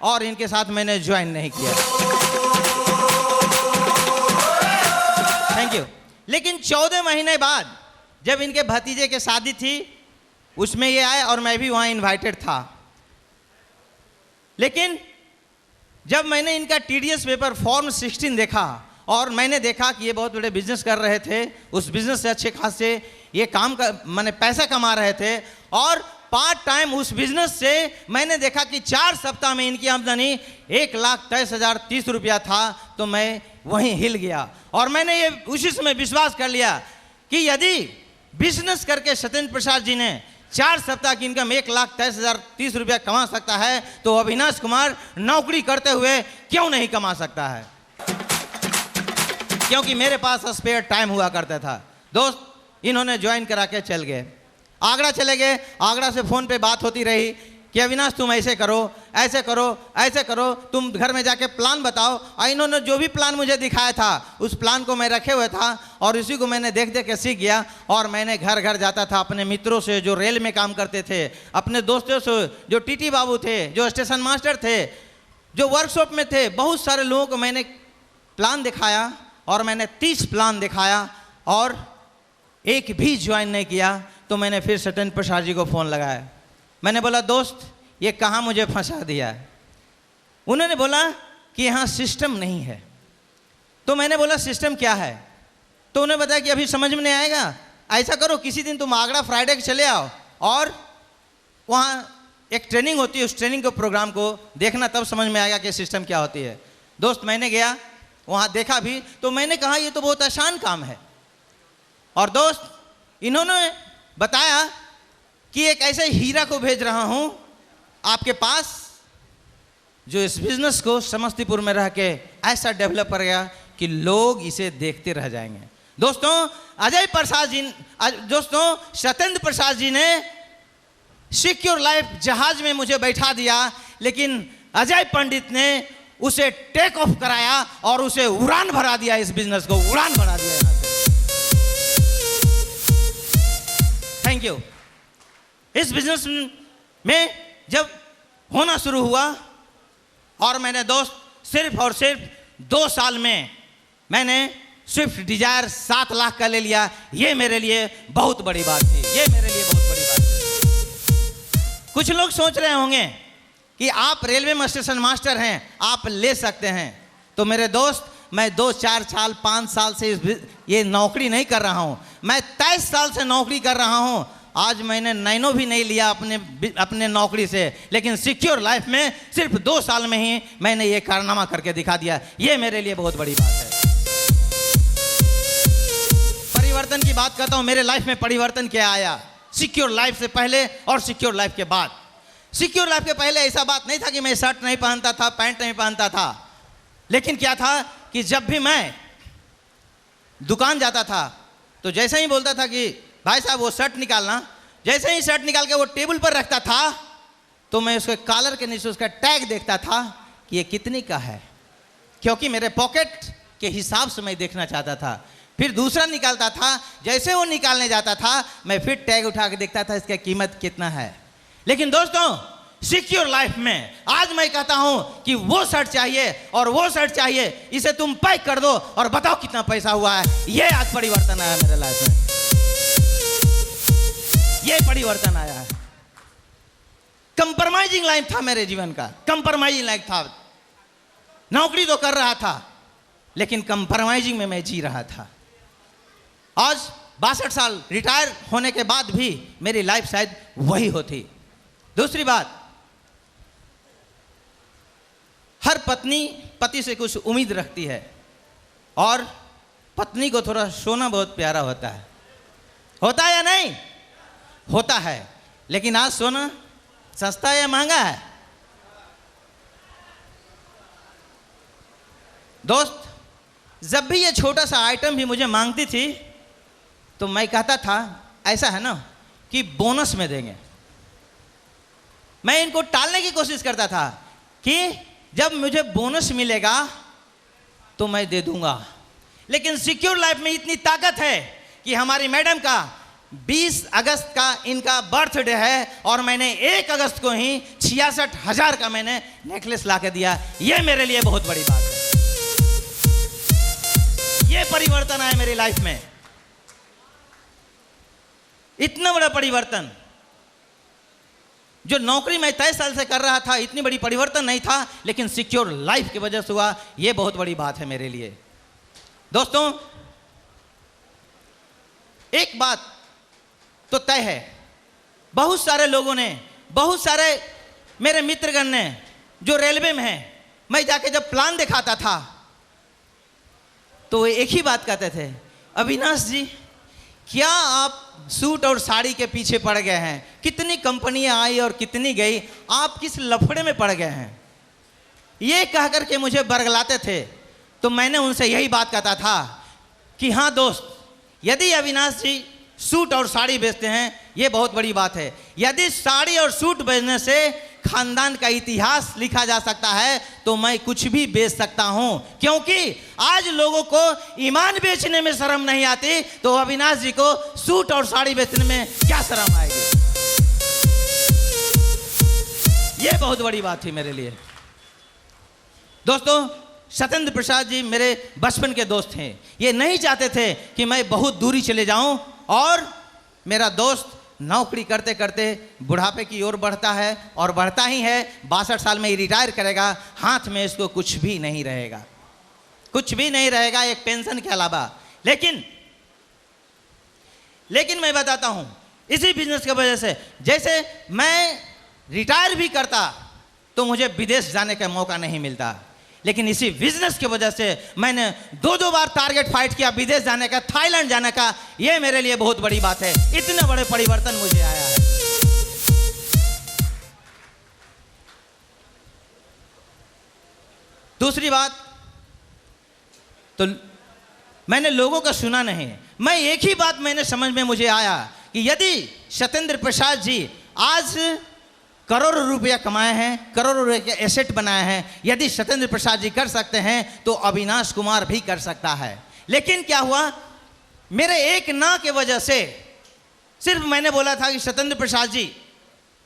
और इनके साथ मैंने ज्वाइन नहीं किया। Thank you. लेकिन 14 महीने बाद जब इनके भतीजे की शादी थी उसमें ये आए और मैं भी वहाँ इनवाइटेड था। लेकिन जब मैंने इनका TDS पेपर फॉर्म 16 देखा और मैंने देखा कि ये बहुत बड़े बिजनेस कर रहे थे, उस बिजनेस से अच्छे खासे ये काम का मैंने पैसा कमा रहे थे और पार्ट टाइम उस बिजनेस से मैंने देखा कि 4 सप्ताह में इनकी आमदनी 1,23,030 रुपया था। तो मैं वहीं हिल गया और मैंने ये उसी समय विश्वास कर लिया कि यदि बिजनेस करके सत्येंद्र प्रसाद जी ने 4 सप्ताह की इनकम 1,23,030 रुपया कमा सकता है तो अविनाश कुमार नौकरी करते हुए क्यों नहीं कमा सकता है, क्योंकि मेरे पास स्पेयर टाइम हुआ करता था। दोस्त, इन्होंने ज्वाइन करा के चल गए, आगरा चले गए। आगरा से फ़ोन पे बात होती रही कि अविनाश तुम ऐसे करो, ऐसे करो, ऐसे करो, तुम घर में जाके प्लान बताओ। और इन्होंने जो भी प्लान मुझे दिखाया था उस प्लान को मैं रखे हुए था और उसी को मैंने देख देख के सीख गया। और मैंने घर घर जाता था अपने मित्रों से जो रेल में काम करते थे, अपने दोस्तों से जो टीटी बाबू थे, जो स्टेशन मास्टर थे, जो वर्कशॉप में थे, बहुत सारे लोगों को मैंने प्लान दिखाया और मैंने 30 प्लान दिखाया और एक भी ज्वाइन नहीं किया। तो मैंने फिर सत्येंद्र प्रसाद जी को फ़ोन लगाया। मैंने बोला दोस्त ये कहाँ मुझे फंसा दिया है। उन्होंने बोला कि यहाँ सिस्टम नहीं है। तो मैंने बोला सिस्टम क्या है? तो उन्होंने बताया कि अभी समझ में नहीं आएगा, ऐसा करो किसी दिन तुम आगरा फ्राइडे के चले आओ और वहाँ एक ट्रेनिंग होती है, उस ट्रेनिंग को प्रोग्राम को देखना, तब समझ में आएगा कि सिस्टम क्या होती है। दोस्त मैंने गया वहाँ देखा भी तो मैंने कहा ये तो बहुत आसान काम है। और दोस्त इन्होंने बताया कि एक ऐसे हीरा को भेज रहा हूँ आपके पास जो इस बिजनेस को समस्तीपुर में रह के ऐसा डेवलप करेगा कि लोग इसे देखते रह जाएंगे। दोस्तों सत्येंद्र प्रसाद जी ने सिक्योर लाइफ जहाज में मुझे बैठा दिया, लेकिन अजय पंडित ने उसे टेक ऑफ कराया और उसे उड़ान भरा दिया, इस बिजनेस को उड़ान भरा दिया। Thank you. इस बिजनेस में जब होना शुरू हुआ और मैंने दोस्त सिर्फ और सिर्फ 2 साल में मैंने स्विफ्ट डिजायर 7 लाख का ले लिया। ये मेरे लिए बहुत बड़ी बात थी, ये मेरे लिए बहुत बड़ी बात थी। कुछ लोग सोच रहे होंगे कि आप रेलवे में स्टेशन मास्टर हैं, आप ले सकते हैं। तो मेरे दोस्त मैं 2, 4 साल 5 साल से ये नौकरी नहीं कर रहा हूँ, मैं 23 साल से नौकरी कर रहा हूँ। आज मैंने नैनो भी नहीं लिया अपने नौकरी से, लेकिन सिक्योर लाइफ में सिर्फ 2 साल में ही मैंने ये कारनामा करके दिखा दिया। ये मेरे लिए बहुत बड़ी बात है। परिवर्तन की बात करता हूँ, मेरे लाइफ में परिवर्तन क्या आया सिक्योर लाइफ से पहले और सिक्योर लाइफ के बाद। सिक्योर लाइफ के पहले ऐसा बात नहीं था कि मैं शर्ट नहीं पहनता था, पैंट नहीं पहनता था, लेकिन क्या था कि जब भी मैं दुकान जाता था तो जैसे ही बोलता था कि भाई साहब वो शर्ट निकालना, जैसे ही शर्ट निकाल के वो टेबल पर रखता था तो मैं उसके कॉलर के नीचे उसका टैग देखता था कि ये कितने का है, क्योंकि मेरे पॉकेट के हिसाब से मैं देखना चाहता था। फिर दूसरा निकालता था, जैसे वो निकालने जाता था मैं फिर टैग उठा के देखता था इसका कीमत कितना है। लेकिन दोस्तों सिक्योर लाइफ में आज मैं कहता हूं कि वो शर्ट चाहिए और वो शर्ट चाहिए, इसे तुम पैक कर दो और बताओ कितना पैसा हुआ है। ये आज परिवर्तन आया मेरे लाइफ में, ये परिवर्तन आया है। कंप्रोमाइजिंग लाइफ था मेरे जीवन का, कंप्रोमाइजिंग लाइफ था। नौकरी तो कर रहा था लेकिन कंप्रोमाइजिंग में मैं जी रहा था। आज 62 साल रिटायर होने के बाद भी मेरी लाइफ शायद वही होती। दूसरी बात, हर पत्नी पति से कुछ उम्मीद रखती है और पत्नी को थोड़ा सोना बहुत प्यारा होता है। होता है या नहीं? होता है। लेकिन आज सोना सस्ता है या महंगा है? दोस्त जब भी ये छोटा सा आइटम भी मुझे मांगती थी तो मैं कहता था ऐसा है ना कि बोनस में देंगे। मैं इनको टालने की कोशिश करता था कि जब मुझे बोनस मिलेगा तो मैं दे दूंगा। लेकिन सिक्योर लाइफ में इतनी ताकत है कि हमारी मैडम का 20 अगस्त का इनका बर्थडे है और मैंने 1 अगस्त को ही 66,000 का मैंने नेकलेस ला के दिया। ये मेरे लिए बहुत बड़ी बात है। ये परिवर्तन आया मेरी लाइफ में, इतना बड़ा परिवर्तन। जो नौकरी मैं 23 साल से कर रहा था, इतनी बड़ी परिवर्तन नहीं था, लेकिन सिक्योर लाइफ की वजह से हुआ। ये बहुत बड़ी बात है मेरे लिए। दोस्तों, एक बात तो तय है, बहुत सारे लोगों ने, बहुत सारे मेरे मित्रगण ने जो रेलवे में हैं, मैं जाके जब प्लान दिखाता था तो वो एक ही बात कहते थे, अविनाश जी क्या आप सूट और साड़ी के पीछे पड़ गए हैं? कितनी कंपनियां आई और कितनी गई, आप किस लफड़े में पड़ गए हैं? ये कह करके मुझे बरगलाते थे। तो मैंने उनसे यही बात कहता था कि हाँ दोस्त, यदि अविनाश जी सूट और साड़ी बेचते हैं, ये बहुत बड़ी बात है। यदि साड़ी और सूट बेचने से खानदान का इतिहास लिखा जा सकता है तो मैं कुछ भी बेच सकता हूं, क्योंकि आज लोगों को ईमान बेचने में शर्म नहीं आती, तो अविनाश जी को सूट और साड़ी बेचने में क्या शर्म आएगी? ये बहुत बड़ी बात थी मेरे लिए। दोस्तों, सत्येंद्र प्रसाद जी मेरे बचपन के दोस्त हैं। ये नहीं चाहते थे कि मैं बहुत दूरी चले जाऊं, और मेरा दोस्त नौकरी करते करते बुढ़ापे की ओर बढ़ता है और बढ़ता ही है। 62 साल में ही रिटायर करेगा, हाथ में इसको कुछ भी नहीं रहेगा, कुछ भी नहीं रहेगा एक पेंशन के अलावा। लेकिन मैं बताता हूं, इसी बिजनेस की वजह से, जैसे मैं रिटायर भी करता तो मुझे विदेश जाने का मौका नहीं मिलता, लेकिन इसी बिजनेस की वजह से मैंने 2 बार टारगेट फाइट किया विदेश जाने का, थाईलैंड जाने का। यह मेरे लिए बहुत बड़ी बात है। इतने बड़े परिवर्तन मुझे आया है। दूसरी बात तो मैंने लोगों का सुना नहीं, मैं एक ही बात मैंने समझ में मुझे आया कि यदि सत्येंद्र प्रसाद जी आज करोड़ों रुपया कमाए हैं, करोड़ों रुपये के एसेट बनाए हैं, यदि सत्येंद्र प्रसाद जी कर सकते हैं तो अविनाश कुमार भी कर सकता है। लेकिन क्या हुआ, मेरे एक ना के वजह से, सिर्फ मैंने बोला था कि सत्येंद्र प्रसाद जी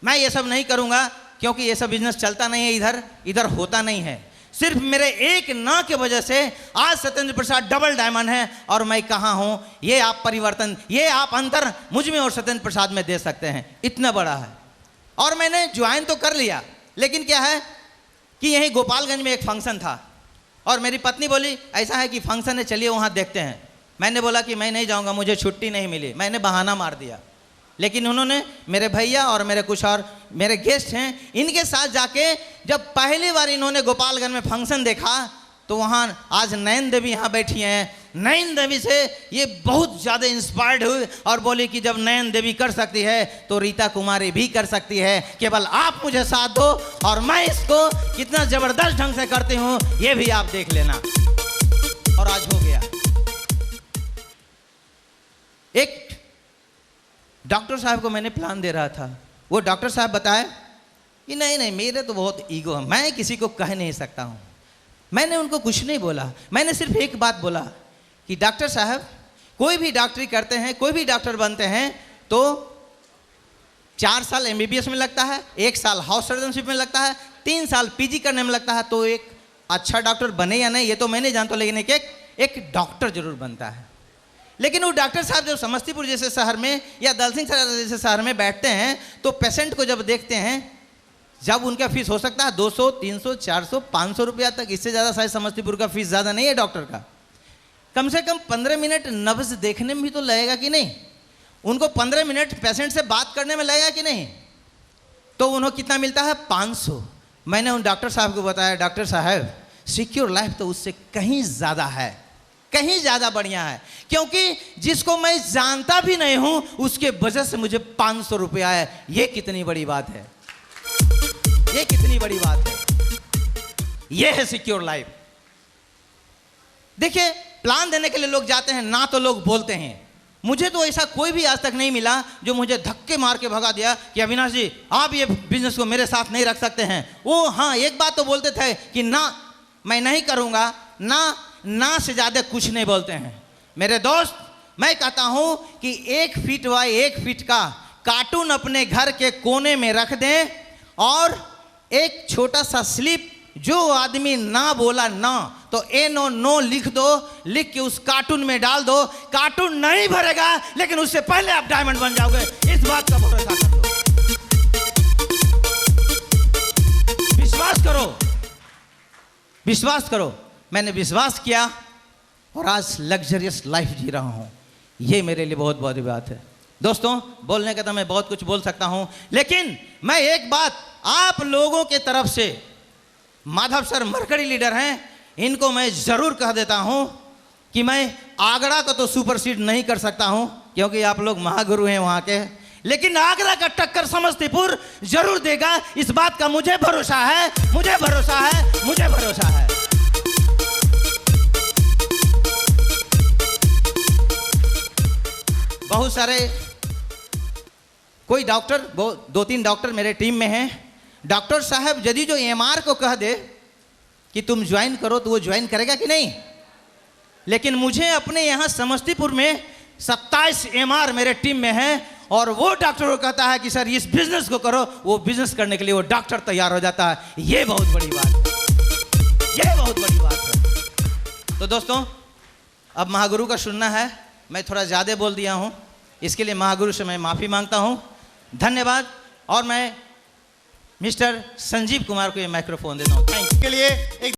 मैं ये सब नहीं करूंगा क्योंकि ये सब बिजनेस चलता नहीं है, इधर होता नहीं है। सिर्फ मेरे एक ना के वजह से आज सत्येंद्र प्रसाद डबल डायमंड है और मैं कहाँ हूँ। ये आप परिवर्तन, ये आप अंतर मुझ में और सत्येंद्र प्रसाद में दे सकते हैं, इतना बड़ा है। और मैंने ज्वाइन तो कर लिया, लेकिन क्या है कि यहीं गोपालगंज में एक फंक्शन था और मेरी पत्नी बोली ऐसा है कि फंक्शन है, चलिए वहाँ देखते हैं। मैंने बोला कि मैं नहीं जाऊँगा, मुझे छुट्टी नहीं मिली। मैंने बहाना मार दिया, लेकिन उन्होंने, मेरे भैया और मेरे कुछ और मेरे गेस्ट हैं, इनके साथ जाके जब पहली बार इन्होंने गोपालगंज में फंक्शन देखा तो वहाँ आज नयन देवी यहाँ बैठी हैं। नयन देवी से ये बहुत ज़्यादा इंस्पायर्ड हुई और बोली कि जब नयन देवी कर सकती है तो रीता कुमारी भी कर सकती है, केवल आप मुझे साथ दो और मैं इसको कितना ज़बरदस्त ढंग से करती हूँ ये भी आप देख लेना। और आज हो गया। एक डॉक्टर साहब को मैंने प्लान दे रहा था, वो डॉक्टर साहब बताए कि नहीं मेरे तो बहुत ईगो है, मैं किसी को कह नहीं सकता हूँ। मैंने उनको कुछ नहीं बोला, मैंने सिर्फ एक बात बोला कि डॉक्टर साहब, कोई भी डॉक्टरी करते हैं, कोई भी डॉक्टर बनते हैं तो 4 साल MBBS में लगता है, 1 साल हाउस सर्जनशिप में लगता है, 3 साल PG करने में लगता है। तो एक अच्छा डॉक्टर बने या नहीं ये तो मैं नहीं जानता, लेकिन एक डॉक्टर जरूर बनता है। लेकिन वो डॉक्टर साहब जब समस्तीपुर जैसे शहर में या दलसिंह जैसे शहर में बैठते हैं तो पेशेंट को जब देखते हैं, जब उनका फीस हो सकता है 200, 300, 400, 500 रुपया तक, इससे ज़्यादा शायद समस्तीपुर का फीस ज़्यादा नहीं है डॉक्टर का। कम से कम 15 मिनट नब्ज देखने में भी तो लगेगा कि नहीं, उनको 15 मिनट पेशेंट से बात करने में लगेगा कि नहीं। तो उन्हें कितना मिलता है? 500। मैंने उन डॉक्टर साहब को बताया, डॉक्टर साहब सिक्योर लाइफ तो उससे कहीं ज़्यादा है, कहीं ज़्यादा बढ़िया है, क्योंकि जिसको मैं जानता भी नहीं हूँ उसके वजह से मुझे 500 रुपया है। ये कितनी बड़ी बात है, ये कितनी बड़ी बात है। ये है सिक्योर लाइफ। देखिए, प्लान देने के लिए लोग जाते हैं ना, तो लोग बोलते हैं। मुझे तो ऐसा कोई भी आज तक नहीं मिला जो मुझे धक्के मार के भगा दिया कि अविनाश जी आप ये बिजनेस को मेरे साथ नहीं रख सकते हैं। वो हाँ एक बात तो बोलते थे कि ना मैं नहीं करूँगा, ना से ज़्यादा कुछ नहीं बोलते हैं। मेरे दोस्त, मैं कहता हूं कि 1 फीट बाय 1 फीट का कार्टून अपने घर के कोने में रख दें और एक छोटा सा स्लिप, जो आदमी ना बोला ना तो नो नो लिख दो, लिख के उस कार्टून में डाल दो। कार्टून नहीं भरेगा लेकिन उससे पहले आप डायमंड बन जाओगे, इस बात का भरोसा कर दो। विश्वास करो, विश्वास करो। मैंने विश्वास किया और आज लग्जरियस लाइफ जी रहा हूं। ये मेरे लिए बहुत बड़ी बात है। दोस्तों, बोलने का तो मैं बहुत कुछ बोल सकता हूं, लेकिन मैं एक बात आप लोगों के तरफ से, माधव सर मरकड़ी लीडर हैं, इनको मैं जरूर कह देता हूं कि मैं आगरा को तो सुपरसीड नहीं कर सकता हूं क्योंकि आप लोग महागुरु हैं वहां के, लेकिन आगरा का टक्कर समस्तीपुर जरूर देगा। इस बात का मुझे भरोसा है, मुझे भरोसा है, मुझे भरोसा है। बहुत सारे कोई डॉक्टर, 2-3 डॉक्टर मेरे टीम में हैं। डॉक्टर साहब यदि जो एमआर को कह दे कि तुम ज्वाइन करो तो वो ज्वाइन करेगा कि नहीं, लेकिन मुझे अपने यहाँ समस्तीपुर में 27 एमआर मेरे टीम में है और वो डॉक्टर को कहता है कि सर इस बिजनेस को करो, वो बिजनेस करने के लिए वो डॉक्टर तैयार हो जाता है। ये बहुत बड़ी बात है, ये बहुत बड़ी बात है। तो दोस्तों, अब महागुरु का सुनना है। मैं थोड़ा ज़्यादा बोल दिया हूँ, इसके लिए महागुरु से मैं माफ़ी मांगता हूँ। धन्यवाद। और मैं मिस्टर संजीव कुमार को ये माइक्रोफोन देता हूँ। थैंक यू के लिए एक